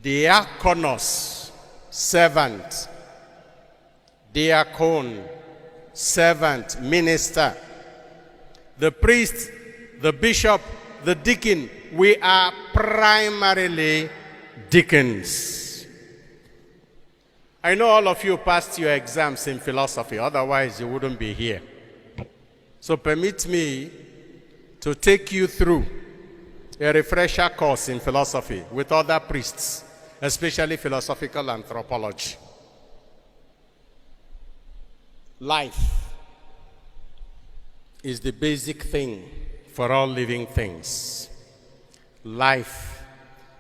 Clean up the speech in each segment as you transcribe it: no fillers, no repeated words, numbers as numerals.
diakonos, servant, diakon, servant, minister. The priest, the bishop, the deacon, we are primarily deacons. I know all of you passed your exams in philosophy, otherwise you wouldn't be here. So permit me to take you through a refresher course in philosophy with other priests, especially philosophical anthropology. Life is the basic thing for all living things. Life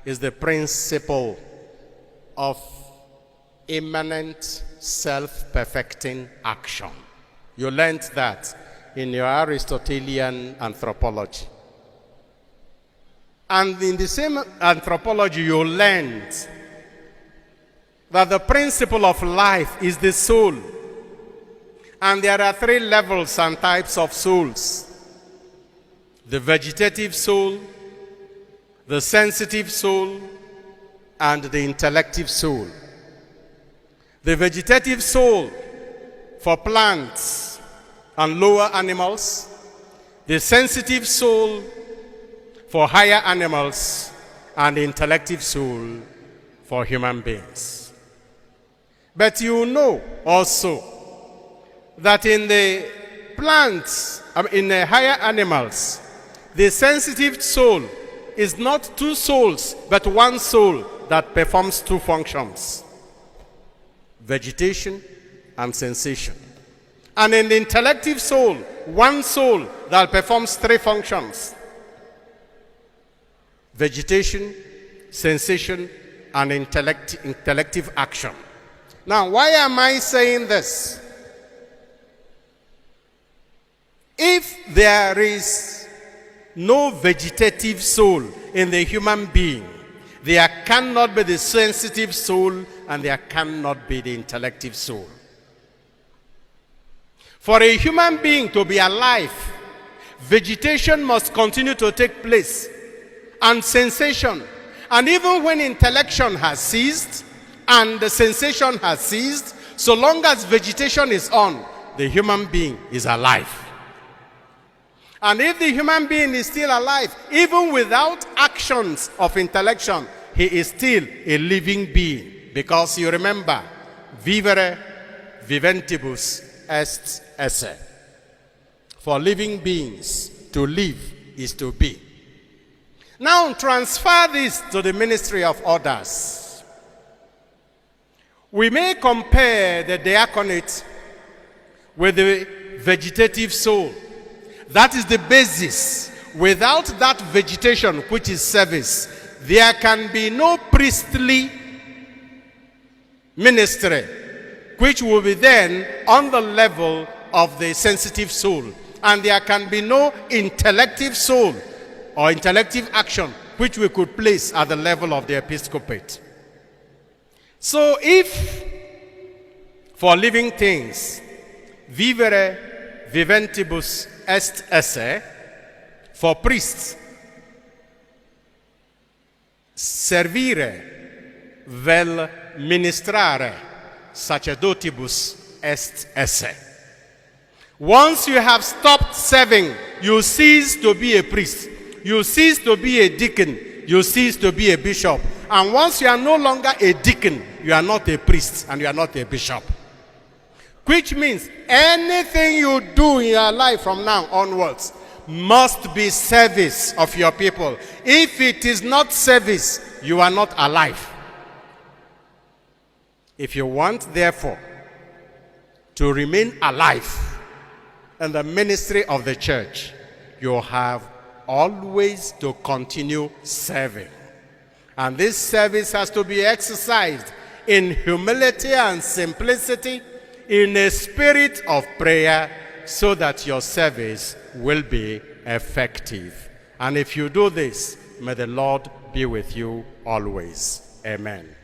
is the principle of immanent self-perfecting action. You learned that in your Aristotelian anthropology. And in the same anthropology, you learned that the principle of life is the soul. And there are 3 levels and types of souls: the vegetative soul, the sensitive soul, and the intellective soul. The vegetative soul for plants and lower animals, the sensitive soul for higher animals, and the intellective soul for human beings. But you know also that in the plants, in the higher animals, the sensitive soul is not 2 souls, but 1 soul that performs 2 functions: vegetation and sensation. And in the intellective soul, 1 soul that performs 3 functions: vegetation, sensation, and intellective action. Now, why am I saying this? If there is no vegetative soul in the human being, there cannot be the sensitive soul and there cannot be the intellective soul. For a human being to be alive, vegetation must continue to take place, and sensation. And even when intellection has ceased and the sensation has ceased, so long as vegetation is on, the human being is alive. And if the human being is still alive, even without actions of intellection, he is still a living being. Because you remember, vivere viventibus est esse. For living beings, to live is to be. Now transfer this to the ministry of others. We may compare the diaconate with the vegetative soul. That is the basis. Without that vegetation, which is service, there can be no priestly ministry, which will be then on the level of the sensitive soul. And there can be no intellective soul or intellective action, which we could place at the level of the episcopate. So if for living things, vivere viventibus est esse, for priests, servire vel ministrare sacerdotibus est esse. Once you have stopped serving, you cease to be a priest. You cease to be a deacon. You cease to be a bishop. And once you are no longer a deacon, you are not a priest and you are not a bishop. Which means anything you do in your life from now onwards must be service of your people. If it is not service, you are not alive. If you want, therefore, to remain alive in the ministry of the church, you have always to continue serving. And this service has to be exercised in humility and simplicity, in a spirit of prayer, so that your service will be effective. And if you do this, may the Lord be with you always. Amen.